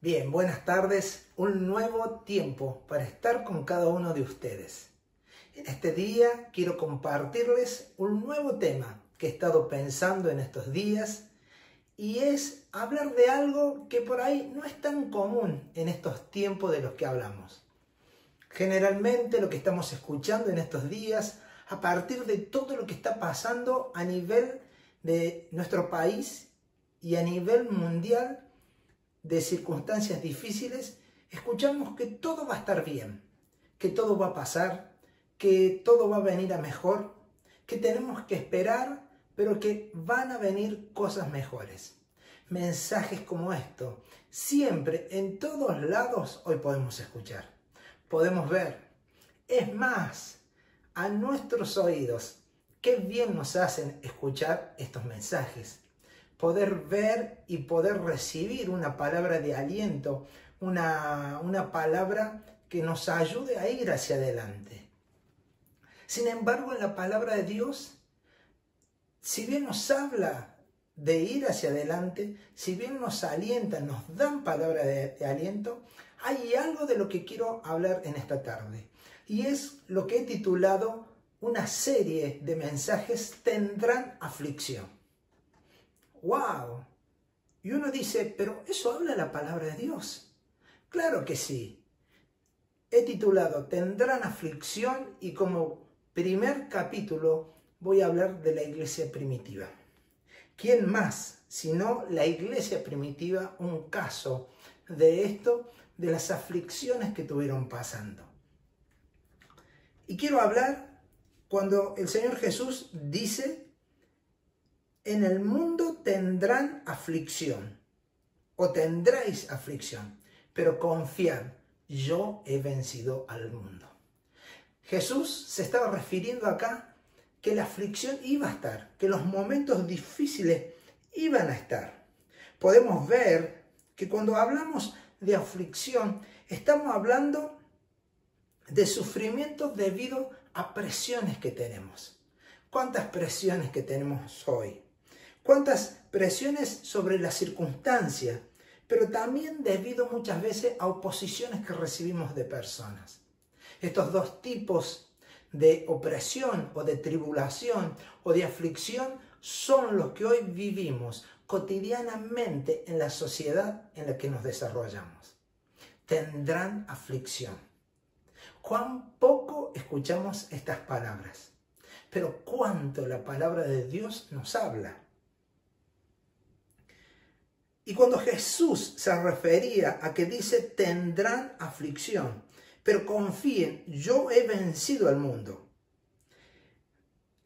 Bien, buenas tardes, un nuevo tiempo para estar con cada uno de ustedes. En este día quiero compartirles un nuevo tema que he estado pensando en estos días y es hablar de algo que por ahí no es tan común en estos tiempos de los que hablamos. Generalmente lo que estamos escuchando en estos días, a partir de todo lo que está pasando a nivel de nuestro país y a nivel mundial, de circunstancias difíciles, escuchamos que todo va a estar bien, que todo va a pasar, que todo va a venir a mejor, que tenemos que esperar, pero que van a venir cosas mejores. Mensajes como esto, siempre, en todos lados, hoy podemos escuchar, podemos ver. Es más, a nuestros oídos, qué bien nos hacen escuchar estos mensajes. Poder ver y poder recibir una palabra de aliento, una palabra que nos ayude a ir hacia adelante. Sin embargo, en la palabra de Dios, si bien nos habla de ir hacia adelante, si bien nos alienta, nos dan palabra de aliento, hay algo de lo que quiero hablar en esta tarde. Y es lo que he titulado una serie de mensajes tendrán aflicción. ¡Wow! Y uno dice, pero ¿eso habla la palabra de Dios? Claro que sí. He titulado Tendrán aflicción y como primer capítulo voy a hablar de la iglesia primitiva. ¿Quién más sino la iglesia primitiva? Un caso de esto, de las aflicciones que tuvieron pasando. Y quiero hablar cuando el Señor Jesús dice: en el mundo tendrán aflicción, o tendréis aflicción, pero confiad, yo he vencido al mundo. Jesús se estaba refiriendo acá que la aflicción iba a estar, que los momentos difíciles iban a estar. Podemos ver que cuando hablamos de aflicción, estamos hablando de sufrimiento debido a presiones que tenemos. ¿Cuántas presiones que tenemos hoy? ¿Cuántas presiones sobre la circunstancia? Pero también debido muchas veces a oposiciones que recibimos de personas. Estos dos tipos de opresión o de tribulación o de aflicción son los que hoy vivimos cotidianamente en la sociedad en la que nos desarrollamos. Tendrán aflicción. Cuán poco escuchamos estas palabras, pero cuánto la palabra de Dios nos habla. Y cuando Jesús se refería a que dice tendrán aflicción, pero confíen, yo he vencido al mundo.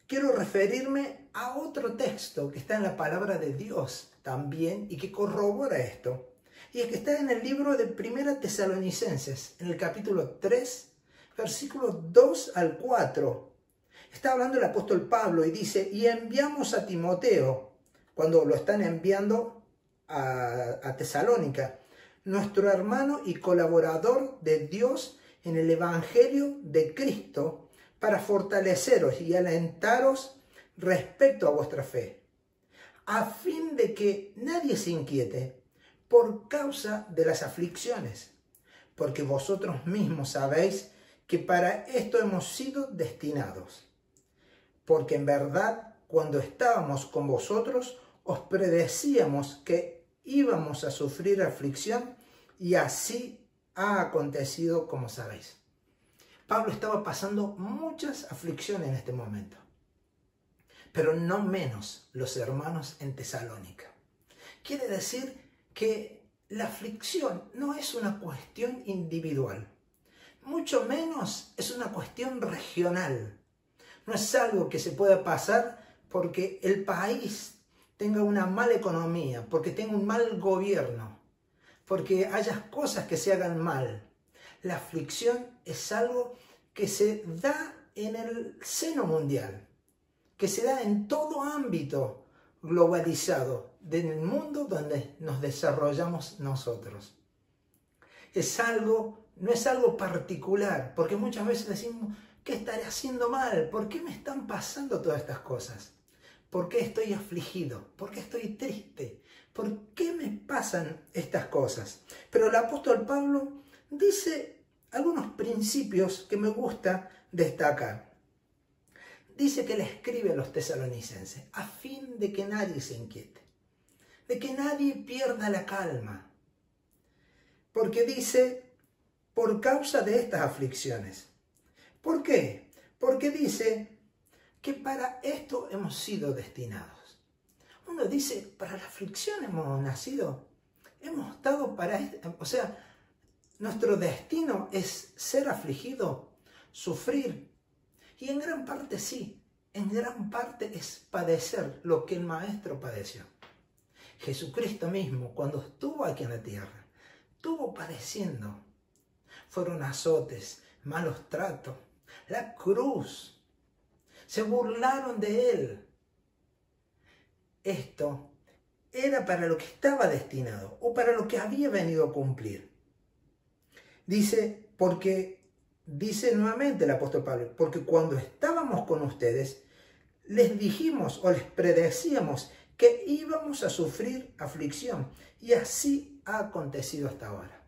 Quiero referirme a otro texto que está en la palabra de Dios también y que corrobora esto. Y es que está en el libro de 1 Tesalonicenses, en el capítulo 3, versículos 2 al 4. Está hablando el apóstol Pablo y dice, y enviamos a Timoteo, cuando lo están enviando a Tesalónica, nuestro hermano y colaborador de Dios en el Evangelio de Cristo, para fortaleceros y alentaros respecto a vuestra fe, a fin de que nadie se inquiete por causa de las aflicciones, porque vosotros mismos sabéis que para esto hemos sido destinados. Porque en verdad, cuando estábamos con vosotros, os predecíamos que íbamos a sufrir aflicción y así ha acontecido, como sabéis. Pablo estaba pasando muchas aflicciones en este momento, pero no menos los hermanos en Tesalónica. Quiere decir que la aflicción no es una cuestión individual, mucho menos es una cuestión regional. No es algo que se pueda pasar porque el país tenga una mala economía, porque tenga un mal gobierno, porque haya cosas que se hagan mal. La aflicción es algo que se da en el seno mundial, que se da en todo ámbito globalizado del mundo donde nos desarrollamos nosotros. No es algo particular, porque muchas veces decimos, ¿qué estaré haciendo mal? ¿Por qué me están pasando todas estas cosas? ¿Por qué estoy afligido? ¿Por qué estoy triste? ¿por qué me pasan estas cosas? Pero el apóstol Pablo dice algunos principios que me gusta destacar. Dice que le escribe a los tesalonicenses a fin de que nadie se inquiete, de que nadie pierda la calma. Porque dice, por causa de estas aflicciones. ¿Por qué? Porque dice que para esto hemos sido destinados. Uno dice, para la aflicción hemos nacido, hemos estado para esto, o sea, nuestro destino es ser afligido, sufrir. Y en gran parte sí, en gran parte es padecer lo que el Maestro padeció. Jesucristo mismo, cuando estuvo aquí en la tierra, estuvo padeciendo. Fueron azotes, malos tratos, la cruz. Se burlaron de él. Esto era para lo que estaba destinado o para lo que había venido a cumplir. Dice nuevamente el apóstol Pablo, porque cuando estábamos con ustedes, les dijimos o les predecíamos que íbamos a sufrir aflicción. Y así ha acontecido hasta ahora.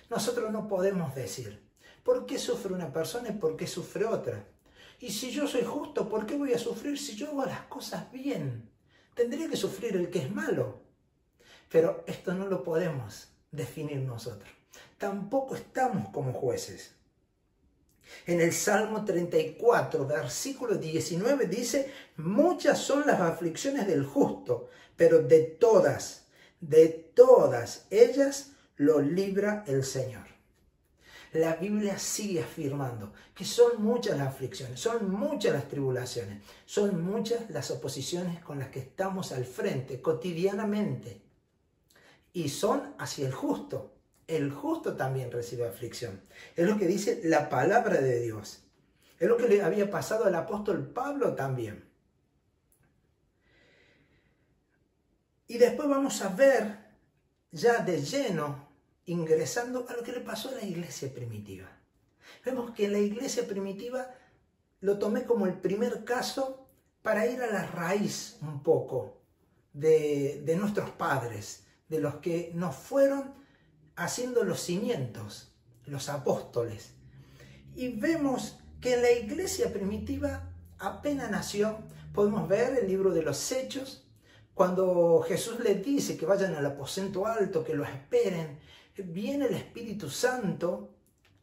Nosotros no podemos decir, ¿por qué sufre una persona y por qué sufre otra? Y si yo soy justo, ¿por qué voy a sufrir si yo hago las cosas bien? Tendría que sufrir el que es malo. Pero esto no lo podemos definir nosotros. Tampoco estamos como jueces. En el Salmo 34, versículo 19 dice, muchas son las aflicciones del justo, pero de todas ellas lo libra el Señor. La Biblia sigue afirmando que son muchas las aflicciones, son muchas las tribulaciones, son muchas las oposiciones con las que estamos al frente cotidianamente. Y son hacia el justo. El justo también recibe aflicción. Es lo que dice la palabra de Dios. Es lo que le había pasado al apóstol Pablo también. Y después vamos a ver ya de lleno, ingresando a lo que le pasó a la iglesia primitiva. Vemos que en la iglesia primitiva lo tomé como el primer caso para ir a la raíz un poco de nuestros padres, de los que nos fueron haciendo los cimientos, los apóstoles. Y vemos que en la iglesia primitiva apenas nació. Podemos ver el libro de los Hechos, cuando Jesús les dice que vayan al aposento alto, que lo esperen. Viene el Espíritu Santo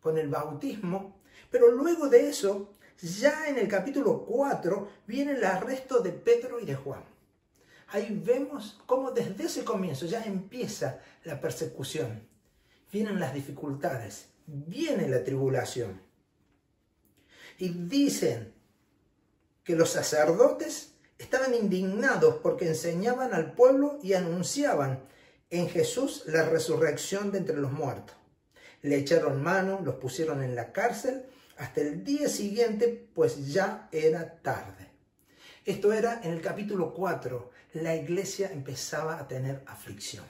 con el bautismo, pero luego de eso, ya en el capítulo 4, viene el arresto de Pedro y de Juan. Ahí vemos cómo desde ese comienzo ya empieza la persecución. Vienen las dificultades, viene la tribulación. Y dicen que los sacerdotes estaban indignados porque enseñaban al pueblo y anunciaban en Jesús la resurrección de entre los muertos. Le echaron mano, los pusieron en la cárcel hasta el día siguiente, pues ya era tarde. Esto era en el capítulo 4. La iglesia empezaba a tener aflicción.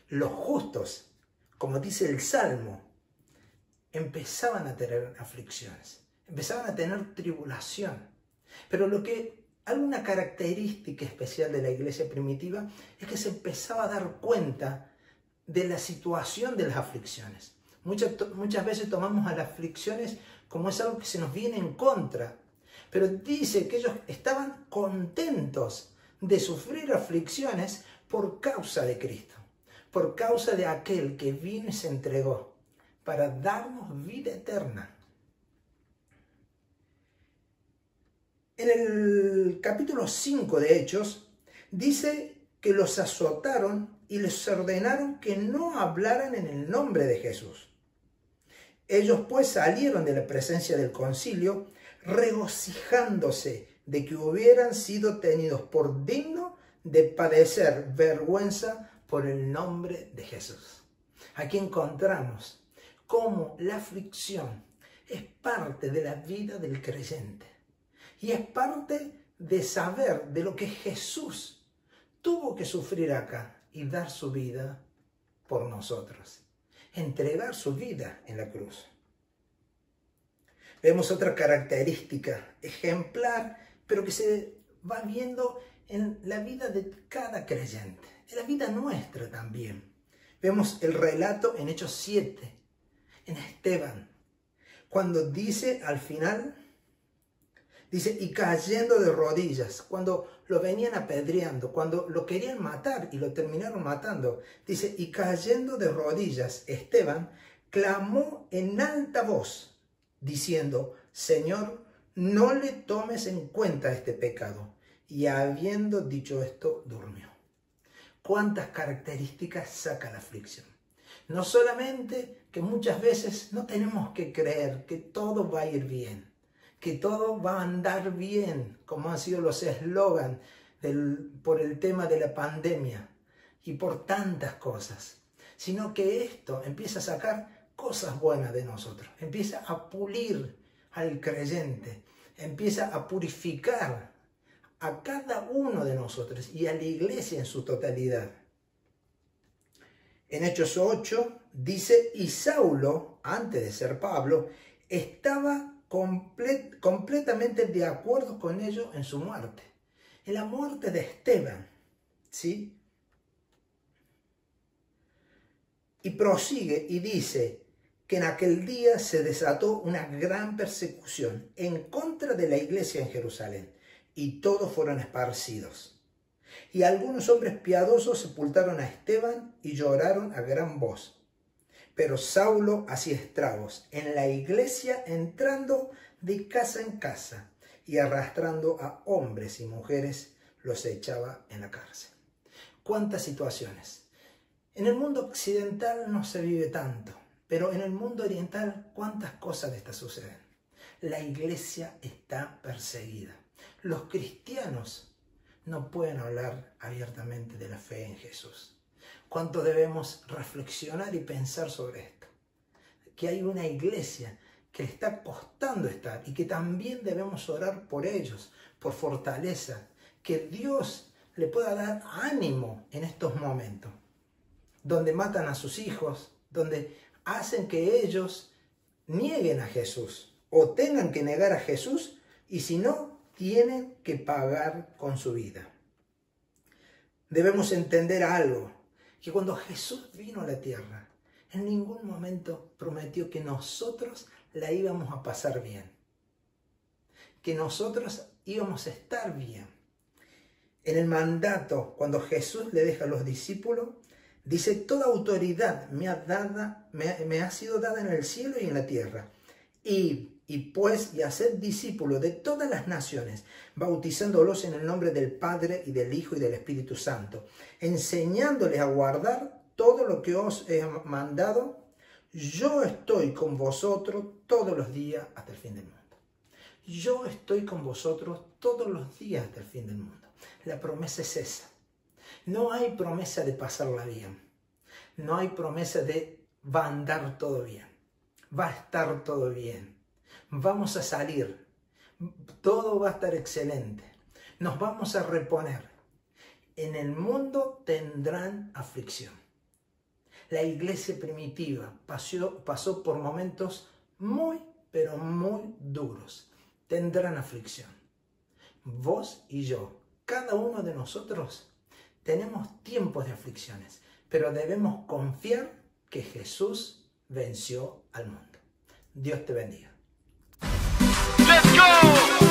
Los justos, como dice el Salmo, empezaban a tener aflicciones, empezaban a tener tribulación. Pero alguna característica especial de la iglesia primitiva es que se empezaba a dar cuenta de la situación de las aflicciones. Muchas veces tomamos a las aflicciones como es algo que se nos viene en contra, pero dice que ellos estaban contentos de sufrir aflicciones por causa de Cristo, por causa de aquel que vino y se entregó para darnos vida eterna. En el capítulo 5 de Hechos dice que los azotaron y les ordenaron que no hablaran en el nombre de Jesús. Ellos pues salieron de la presencia del concilio regocijándose de que hubieran sido tenidos por dignos de padecer vergüenza por el nombre de Jesús. Aquí encontramos cómo la aflicción es parte de la vida del creyente. Y es parte de saber de lo que Jesús tuvo que sufrir acá y dar su vida por nosotros. Entregar su vida en la cruz. Vemos otra característica ejemplar, pero que se va viendo en la vida de cada creyente, en la vida nuestra también. Vemos el relato en Hechos 7, en Esteban, cuando dice al final, dice, y cayendo de rodillas, cuando lo venían apedreando, cuando lo querían matar y lo terminaron matando, dice, y cayendo de rodillas, Esteban clamó en alta voz, diciendo, Señor, no le tomes en cuenta este pecado. Y habiendo dicho esto, durmió. ¿Cuántas características saca la aflicción? No solamente que muchas veces no tenemos que creer que todo va a ir bien, que todo va a andar bien, como han sido los eslogan por el tema de la pandemia y por tantas cosas, sino que esto empieza a sacar cosas buenas de nosotros, empieza a pulir al creyente, empieza a purificar a cada uno de nosotros y a la iglesia en su totalidad. En Hechos 8 dice, y Saulo, antes de ser Pablo, estaba completamente de acuerdo con ellos en su muerte, en la muerte de Esteban, ¿sí? Y prosigue y dice que en aquel día se desató una gran persecución en contra de la iglesia en Jerusalén, y todos fueron esparcidos. Y algunos hombres piadosos sepultaron a Esteban y lloraron a gran voz. Pero Saulo hacía estragos en la iglesia, entrando de casa en casa y arrastrando a hombres y mujeres, los echaba en la cárcel. ¿Cuántas situaciones? En el mundo occidental no se vive tanto, pero en el mundo oriental, ¿cuántas cosas de estas suceden? La iglesia está perseguida. Los cristianos no pueden hablar abiertamente de la fe en Jesús. ¿Cuánto debemos reflexionar y pensar sobre esto? Que hay una iglesia que le está costando estar y que también debemos orar por ellos, por fortaleza, que Dios le pueda dar ánimo en estos momentos, donde matan a sus hijos, donde hacen que ellos nieguen a Jesús o tengan que negar a Jesús y si no, tienen que pagar con su vida. Debemos entender algo, que cuando Jesús vino a la tierra, en ningún momento prometió que nosotros la íbamos a pasar bien, que nosotros íbamos a estar bien. En el mandato, cuando Jesús le deja a los discípulos, dice, toda autoridad me ha sido dada en el cielo y en la tierra. Y haced discípulos de todas las naciones, bautizándolos en el nombre del Padre y del Hijo y del Espíritu Santo, enseñándoles a guardar todo lo que os he mandado. Yo estoy con vosotros todos los días hasta el fin del mundo. Yo estoy con vosotros todos los días hasta el fin del mundo. La promesa es esa. No hay promesa de pasarla bien. No hay promesa de va a andar todo bien. Va a estar todo bien. Vamos a salir. Todo va a estar excelente. Nos vamos a reponer. En el mundo tendrán aflicción. La iglesia primitiva pasó por momentos muy, pero muy duros. Tendrán aflicción. Vos y yo, cada uno de nosotros, tenemos tiempos de aflicciones, pero debemos confiar que Jesús venció al mundo. Dios te bendiga. Let's go!